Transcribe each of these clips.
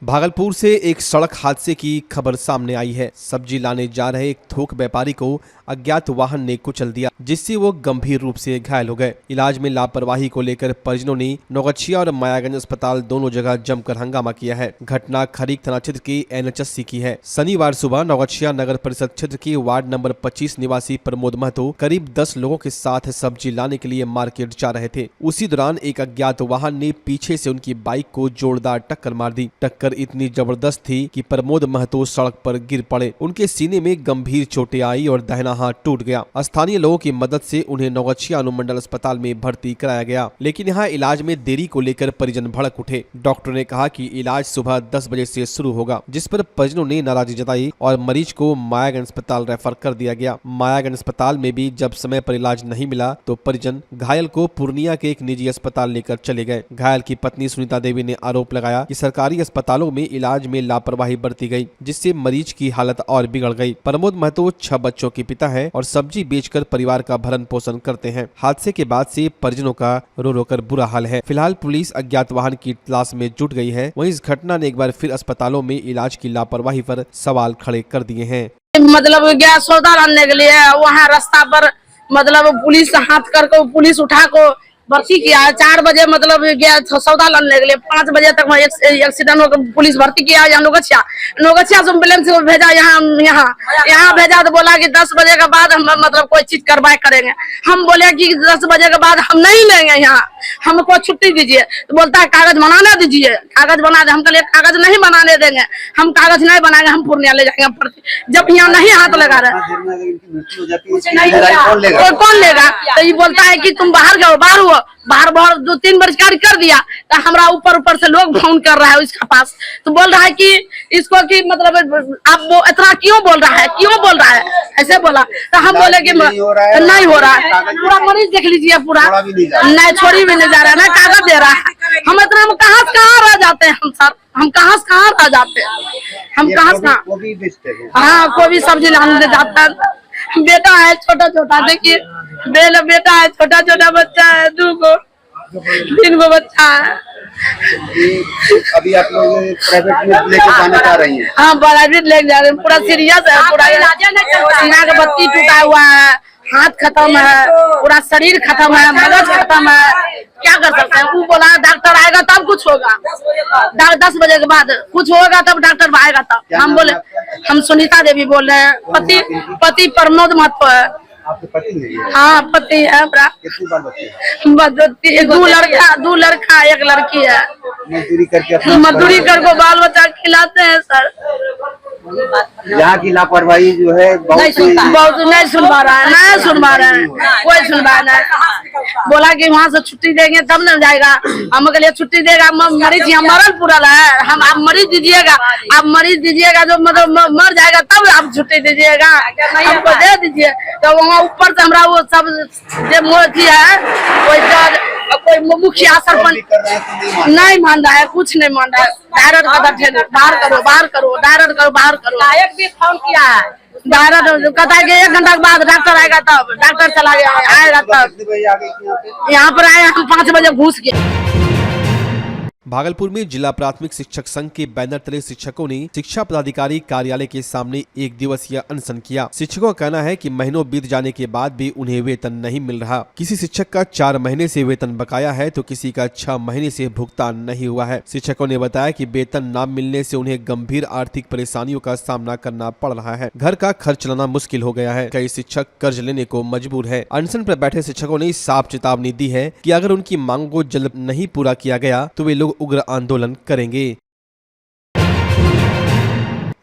भागलपुर से एक सड़क हादसे की खबर सामने आई है। सब्जी लाने जा रहे एक थोक व्यापारी को अज्ञात वाहन ने कुचल दिया, जिससे वो गंभीर रूप से घायल हो गए। इलाज में लापरवाही को लेकर परिजनों ने नौगछिया और मायागंज अस्पताल दोनों जगह जमकर हंगामा किया है। घटना खरीक थाना क्षेत्र के NH80 की है। शनिवार सुबह नौगछिया नगर परिषद क्षेत्र के वार्ड नंबर 25 निवासी प्रमोद महतो करीब 10 लोगों के साथ सब्जी लाने के लिए मार्केट जा रहे थे। उसी दौरान एक अज्ञात वाहन ने पीछे से उनकी बाइक को जोरदार टक्कर मार दी। टक्कर इतनी जबरदस्त थी कि प्रमोद महतो सड़क पर गिर पड़े। उनके सीने में गंभीर चोटें आई और दाहिना हाथ टूट गया। स्थानीय लोगों की मदद से उन्हें नौगछिया अनुमंडल अस्पताल में भर्ती कराया गया, लेकिन यहाँ इलाज में देरी को लेकर परिजन भड़क उठे। डॉक्टर ने कहा कि इलाज सुबह 10 बजे से शुरू होगा, जिस पर परिजनों ने नाराजगी जताई और मरीज को मायागंज अस्पताल रेफर कर दिया गया। मायागंज अस्पताल में भी जब समय पर इलाज नहीं मिला तो परिजन घायल को पूर्णिया के एक निजी अस्पताल लेकर चले गए। घायल की पत्नी सुनीता देवी ने आरोप लगाया कि सरकारी अस्पतालों में इलाज में लापरवाही बरती गई, जिससे मरीज की हालत और बिगड़ गई। प्रमोद महतो 6 बच्चों के पिता है और सब्जी बेचकर परिवार का भरण पोषण करते हैं। हादसे के बाद से परिजनों का रो रो कर बुरा हाल है। फिलहाल पुलिस अज्ञात वाहन की तलाश में जुट गई है। वहीं इस घटना ने एक बार फिर अस्पतालों में इलाज की लापरवाही पर सवाल खड़े कर दिए हैं। मतलब गया सौदा लाने के लिए, वहाँ रास्ता पर मतलब पुलिस हाथ करके पुलिस उठा को भर्ती किया। 4 बजे मतलब गया सौदा लाने के लिए, 5 बजे तक एक्सीडेंट होकर पुलिस भर्ती किया। यहाँ नौगछिया से एम्बुलेंस को भेजा, यहाँ भेजा तो बोला कि 10 बजे के बाद हम मतलब कोई चीज कार्रवाई करेंगे। हम बोले कि 10 बजे के बाद हम नहीं लेंगे, यहाँ हमको छुट्टी दीजिए। तो बोलता है कागज बनाने दीजिए, कागज बना दे। हम कहले कागज नहीं बनाने देंगे, हम कागज नहीं बनाएंगे, हम पूर्णिया ले जाएंगे। जब यहाँ नहीं हाथ लगा रहे कौन लेगा? तो ये बोलता है कि तुम बाहर जाओ, बाहर 2-3 बार कर दिया। तो हमारा ऊपर से लोग फोन कर रहा है उसके पास, तो बोल रहा है कि इसको कि मतलब आप वो इतना क्यों बोल रहा है, ऐसे बोला। तो हम बोले कि नहीं हो रहा है। पूरा मरीज देख लीजिए, पूरा नहीं छोड़ी भी नहीं जा रहा है, ना कागज दे रहा है। हम इतना हम कहाँ से कहाँ रह जाते हैं, हम कहाँ से कहाँ रह जाते हैं, हम कहाँ से कहाँ। हाँ, कोई भी सब्जी लाने जाता है। बेटा है छोटा, देखिए बेटा है छोटा बच्चा है, 2-3 बच्चा है। अभी आप लोग प्राइवेट में लेके जाना चाह रही हैं? हाँ, प्राइवेट लेके जा रहे हैं। पूरा सीरियस है, पूरा सीना का बत्ती टूटा हुआ है, हाथ खत्म है, पूरा शरीर खत्म है, मगज खत्म है। क्या कर सकते हैं? वो बोला डॉक्टर आएगा तब कुछ होगा, 10 बजे के बाद कुछ होगा, तब डॉक्टर आएगा तब। हम बोले, हम सुनीता देवी बोल रहे हैं। पति प्रमोद महतो है। आपके पति है? हाँ, पति है। कितनी बार बच्चे? 2 लड़का 1 लड़की है। मजदूरी करके बाल बच्चा खिलाते हैं सर। यहाँ की लापरवाही जो है बहुत नहीं सुनवा रहा है, कोई सुनवा नहीं। बोला कि वहाँ से छुट्टी देंगे तब न जाएगा। हम के लिए छुट्टी देगा, मरीज यहाँ मरल पूरा है। हम आप मरीज दीजिएगा, जो मतलब मर जाएगा तब आप छुट्टी दीजिएगा, हमको दे दीजिए। तो वहाँ ऊपर से हमारा वो सब जो मोदी है, कोई मुखिया सरपंच नहीं मान रहा है, कुछ नहीं मान रहा है। डायरेक्ट बाहर करो। नायक भी फोन किया है, डायरेक्ट कहता है कि 1 घंटा के बाद डॉक्टर आएगा, तब डॉक्टर चला गया, आएगा तब। यहाँ पर आए हम 5 बजे घुस गए। भागलपुर में जिला प्राथमिक शिक्षक संघ के बैनर तले शिक्षकों ने शिक्षा पदाधिकारी कार्यालय के सामने 1 दिवसीय अनशन किया। शिक्षकों का कहना है कि महीनों बीत जाने के बाद भी उन्हें वेतन नहीं मिल रहा। किसी शिक्षक का 4 महीने से वेतन बकाया है तो किसी का 6 महीने से भुगतान नहीं हुआ है। शिक्षकों ने बताया कि वेतन न मिलने से उन्हें गंभीर आर्थिक परेशानियों का सामना करना पड़ रहा है। घर का खर्च चलाना मुश्किल हो गया है। कई शिक्षक कर्ज लेने को मजबूर है। अनशन पर बैठे शिक्षकों ने साफ चेतावनी दी है कि अगर उनकी मांगों को जल्द नहीं पूरा किया गया तो वे लोग उग्र आंदोलन करेंगे।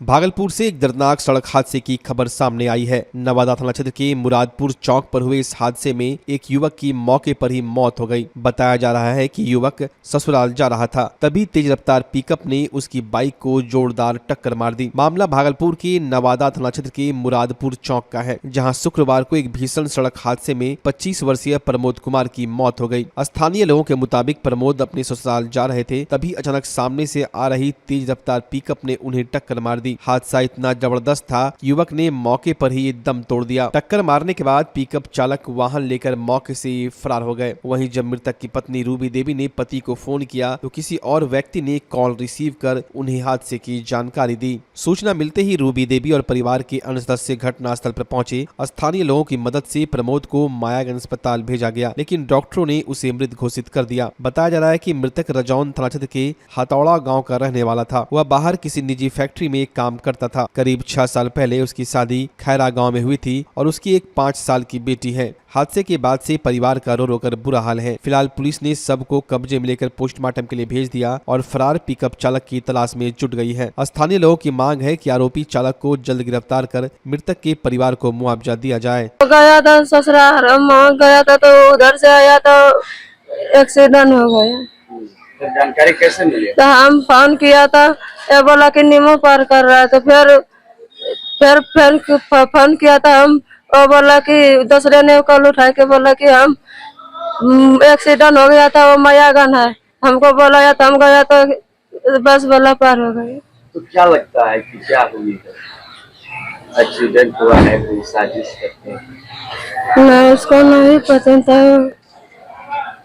भागलपुर से एक दर्दनाक सड़क हादसे की खबर सामने आई है। नवादा थाना क्षेत्र के मुरादपुर चौक पर हुए इस हादसे में एक युवक की मौके पर ही मौत हो गई। बताया जा रहा है कि युवक ससुराल जा रहा था, तभी तेज रफ्तार पिकअप ने उसकी बाइक को जोरदार टक्कर मार दी। मामला भागलपुर के नवादा थाना क्षेत्र के मुरादपुर चौक का है, जहां शुक्रवार को एक भीषण सड़क हादसे में 25 वर्षीय प्रमोद कुमार की मौत हो गई। स्थानीय लोगों के मुताबिक प्रमोद अपने ससुराल जा रहे थे, तभी अचानक सामने से आ रही तेज रफ्तार पिकअप ने उन्हें टक्कर मार दी। दी। हादसा इतना जबरदस्त था, युवक ने मौके पर ही दम तोड़ दिया। टक्कर मारने के बाद पिकअप चालक वाहन लेकर मौके से फरार हो गए। वहीं जब मृतक की पत्नी रूबी देवी ने पति को फोन किया तो किसी और व्यक्ति ने कॉल रिसीव कर उन्हें हादसे की जानकारी दी। सूचना मिलते ही रूबी देवी और परिवार के अन्य सदस्य घटनास्थल पर पहुंचे। स्थानीय लोगों की मदद से प्रमोद को मायागंज अस्पताल भेजा गया, लेकिन डॉक्टरों ने उसे मृत घोषित कर दिया। बताया जा रहा है कि मृतक रजौन थाना क्षेत्र के हथौड़ा गांव का रहने वाला था। वह बाहर किसी निजी फैक्ट्री में काम करता था। करीब 6 साल पहले उसकी शादी खैरा गांव में हुई थी और उसकी एक 5 साल की बेटी है। हादसे के बाद से परिवार का रो रो कर बुरा हाल है। फिलहाल पुलिस ने सब को कब्जे में लेकर पोस्टमार्टम के लिए भेज दिया और फरार पिकअप चालक की तलाश में जुट गई है। स्थानीय लोगों की मांग है कि आरोपी चालक को जल्द गिरफ्तार कर मृतक के परिवार को मुआवजा दिया जाए। गया था ससुराल, गया था तो उधर से आया तो एक्सीडेंट हो गया। जानकारी कैसे मिली? तो हम फोन किया था, ये बोला कि नीमो पार कर रहा है। तो फिर फोन किया था हम, और बोला कि दूसरे ने कॉल उठा के बोला कि हम एक्सीडेंट हो गया था, वो मायागंज है। हमको बोला या तो हम गया तो बस वाला पार हो गया। तो क्या लगता है कि क्या हुई है? एक्सीडेंट हुआ है, कोई साजिश करते हैं? नहीं, उसको नहीं पता था।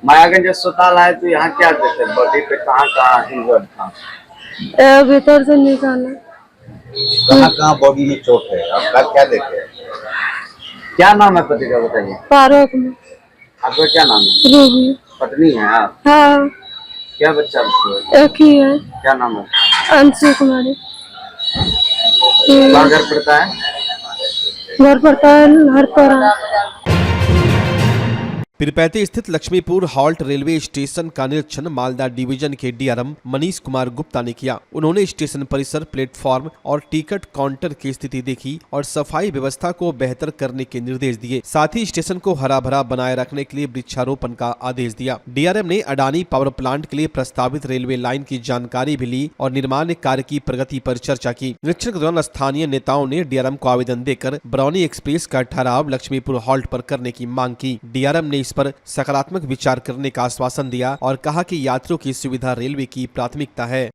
मायागंज अस्पताल आए तो यहाँ क्या देते? बॉडी पे कहाँ इंजर्ड था? भीतर से निकाला। कहाँ बॉडी में चोट है? आपका क्या देखे? क्या नाम है पति का, बताइए। पार्क में। आपका क्या नाम है? रूबी। पत्नी है आप? हाँ। क्या बच्चा एक ही है। क्या नाम है? अंशी कुमारी। कहाँ घर पड़ता है? घर पड़ता है हरपरा। पीरपैंती स्थित लक्ष्मीपुर हॉल्ट रेलवे स्टेशन का निरीक्षण मालदा डिवीजन के डीआरएम मनीष कुमार गुप्ता ने किया। उन्होंने स्टेशन परिसर, प्लेटफॉर्म और टिकट काउंटर की स्थिति देखी और सफाई व्यवस्था को बेहतर करने के निर्देश दिए। साथ ही स्टेशन को हरा भरा बनाए रखने के लिए वृक्षारोपण का आदेश दिया। डीआरएम ने अडानी पावर प्लांट के लिए प्रस्तावित रेलवे लाइन की जानकारी भी ली और निर्माण कार्य की प्रगति पर चर्चा की। निरीक्षण के दौरान स्थानीय नेताओं ने डीआरएम को आवेदन देकर बरौनी एक्सप्रेस का ठहराव लक्ष्मीपुर हॉल्ट पर करने की मांग की। डीआरएम ने इस पर सकारात्मक विचार करने का आश्वासन दिया और कहा कि यात्रियों की सुविधा रेलवे की प्राथमिकता है।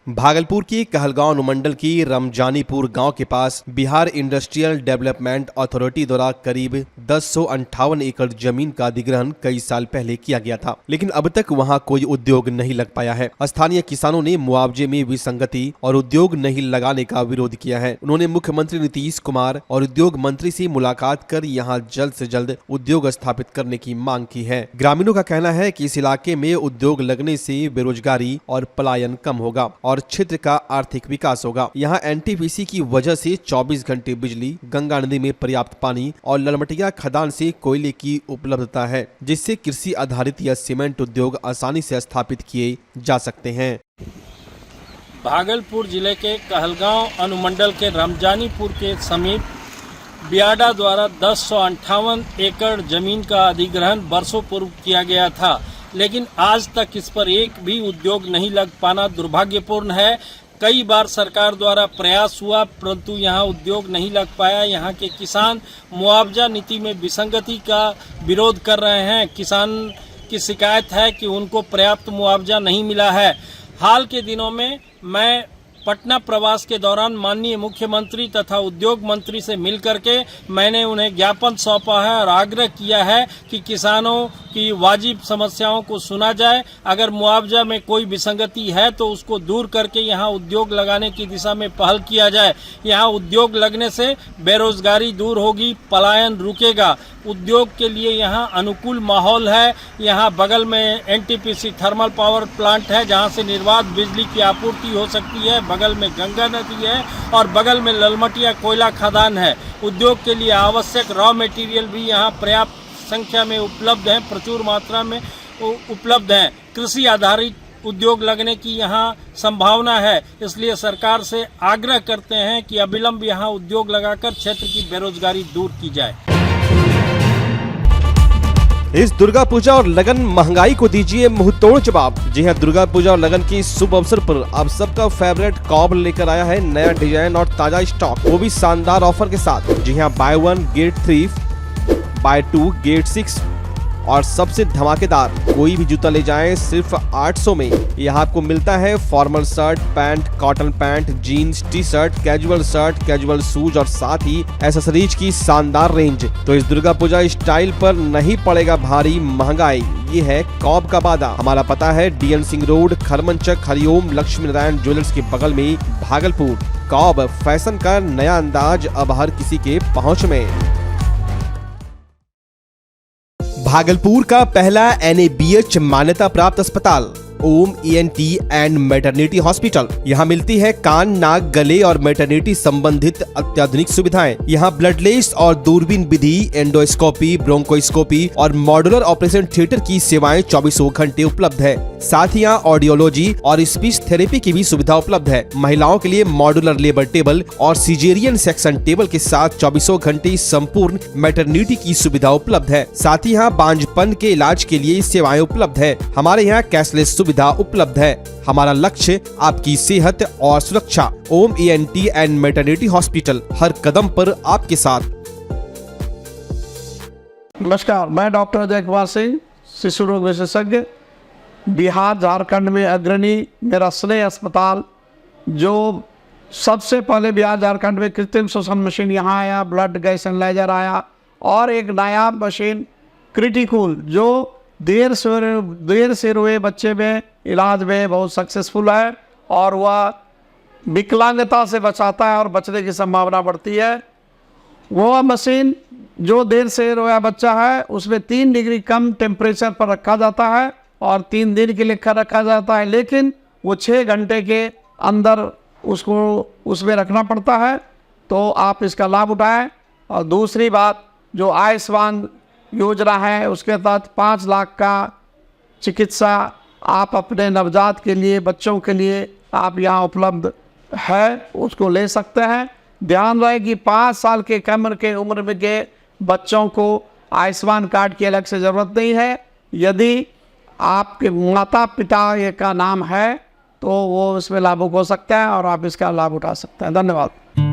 भागलपुर की कहलगांव अनुमंडल की रमजानीपुर गांव के पास बिहार इंडस्ट्रियल डेवलपमेंट अथॉरिटी द्वारा करीब 1058 एकड़ जमीन का अधिग्रहण कई साल पहले किया गया था, लेकिन अब तक वहां कोई उद्योग नहीं लग पाया है। स्थानीय किसानों ने मुआवजे में विसंगति और उद्योग नहीं लगाने का विरोध किया है। उन्होंने मुख्यमंत्री नीतीश कुमार और उद्योग मंत्री से मुलाकात कर यहाँ जल्द से जल्द उद्योग स्थापित करने की मांग की है। ग्रामीणों का कहना है कि इस इलाके में उद्योग लगने से बेरोजगारी और पलायन कम होगा और क्षेत्र का आर्थिक विकास होगा। यहाँ एनटीपीसी की वजह से 24 घंटे बिजली, गंगा नदी में पर्याप्त पानी और ललमटिया खदान से कोयले की उपलब्धता है, जिससे कृषि आधारित या सीमेंट उद्योग आसानी से स्थापित किए जा सकते हैं। भागलपुर जिले के कहलगांव अनुमंडल के रमजानीपुर के समीप बियाडा द्वारा 1058 एकड़ जमीन का अधिग्रहण वर्षों पूर्व किया गया था, लेकिन आज तक इस पर एक भी उद्योग नहीं लग पाना दुर्भाग्यपूर्ण है। कई बार सरकार द्वारा प्रयास हुआ परंतु यहाँ उद्योग नहीं लग पाया। यहाँ के किसान मुआवजा नीति में विसंगति का विरोध कर रहे हैं। किसान की शिकायत है कि उनको पर्याप्त मुआवजा नहीं मिला है। हाल के दिनों में मैं पटना प्रवास के दौरान माननीय मुख्यमंत्री तथा उद्योग मंत्री से मिलकर के मैंने उन्हें ज्ञापन सौंपा है और आग्रह किया है कि किसानों की वाजिब समस्याओं को सुना जाए। अगर मुआवजा में कोई विसंगति है तो उसको दूर करके यहाँ उद्योग लगाने की दिशा में पहल किया जाए। यहाँ उद्योग लगने से बेरोजगारी दूर होगी, पलायन रुकेगा। उद्योग के लिए यहाँ अनुकूल माहौल है। यहाँ बगल में एनटीपीसी थर्मल पावर प्लांट है जहाँ से निर्बाध बिजली की आपूर्ति हो सकती है। बगल में गंगा नदी है और बगल में ललमटिया कोयला खदान है। उद्योग के लिए आवश्यक रॉ मटेरियल भी यहाँ पर्याप्त संख्या में उपलब्ध है, प्रचुर मात्रा में उपलब्ध है। कृषि आधारित उद्योग लगने की यहाँ संभावना है। इसलिए सरकार से आग्रह करते हैं कि अविलंब यहाँ उद्योग लगाकर क्षेत्र की बेरोजगारी दूर की जाए। इस दुर्गा पूजा और लगन महंगाई को दीजिए मुंहतोड़ जवाब। जी हां, दुर्गा पूजा और लगन की शुभ अवसर पर आप सबका फेवरेट कॉब लेकर आया है नया डिजाइन और ताजा स्टॉक, वो भी शानदार ऑफर के साथ। जी हां, बाय 1 गेट 3, बाय 2 गेट 6 और सबसे धमाकेदार, कोई भी जूता ले जाएं सिर्फ 800 में। यहाँ आपको मिलता है formal shirt, pant, cotton pant, jeans, T shirt, casual shoes और साथ ही एसेसरीज की शानदार रेंज। तो इस दुर्गा पूजा स्टाइल पर नहीं पड़ेगा भारी महंगाई, ये है कॉब का वादा। हमारा पता है DN Singh road, Kharmanchak, Hariom Lakshmi Narayan jewellers के बगल में, भागलपुर। कॉब फैशन का नया अंदाज अब हर किसी के पहुंच में। भागलपुर का पहला NABH मान्यता प्राप्त अस्पताल ओम ENT एंड मैटरनिटी हॉस्पिटल। यहाँ मिलती है कान, नाक, गले और मैटरनिटी संबंधित अत्याधुनिक सुविधाएं। यहाँ ब्लडलेस और दूरबीन विधि, एंडोस्कोपी, ब्रोंकोस्कोपी और मॉड्यूलर ऑपरेशन थिएटर की सेवाएं 24 घंटे उपलब्ध है। साथ ही यहाँ ऑडियोलॉजी और स्पीच थेरेपी की भी सुविधा उपलब्ध है। महिलाओं के लिए मॉड्यूलर लेबर टेबल और सिजेरियन सेक्शन टेबल के साथ 24 घंटे संपूर्ण मैटरनिटी की सुविधा उपलब्ध है। साथ ही यहाँ बांझपन के इलाज के लिए सेवाएं उपलब्ध है। हमारे यहाँ कैशलेस सुविधा उपलब्ध है। हमारा लक्ष्य आपकी सेहत और सुरक्षा। ओम ENT एंड मैटरनिटी हॉस्पिटल, हर कदम पर आपके साथ। नमस्कार, मैं डॉक्टर अजय कुमार सिंह, शिशु रोग विशेषज्ञ, बिहार झारखंड में अग्रणी मेरा स्नेह अस्पताल, जो सबसे पहले बिहार झारखंड में कृत्रिम श्वसन मशीन यहाँ आया, ब्लड गैस एनालाइजर आया, और एक नायाब मशीन क्रिटिकल जो देर से रोए बच्चे में इलाज में बहुत सक्सेसफुल है, और वह विकलांगता से बचाता है और बचने की संभावना बढ़ती है। वह मशीन जो देर से रोया बच्चा है उसमें 3 डिग्री कम टेम्परेचर पर रखा जाता है और 3 दिन के लिए रखा जाता है, लेकिन वो 6 घंटे के अंदर उसको उसमें रखना पड़ता है। तो आप इसका लाभ उठाएं। और दूसरी बात, जो आयुष्मान योजना है उसके तहत 5 लाख का चिकित्सा आप अपने नवजात के लिए, बच्चों के लिए आप यहाँ उपलब्ध है, उसको ले सकते हैं। ध्यान रहे कि 5 साल के कम के उम्र में के बच्चों को आयुष्मान कार्ड की अलग से ज़रूरत नहीं है। यदि आपके माता पिता का नाम है तो वो इसमें लाभुक हो सकता है और आप इसका लाभ उठा सकते हैं। धन्यवाद।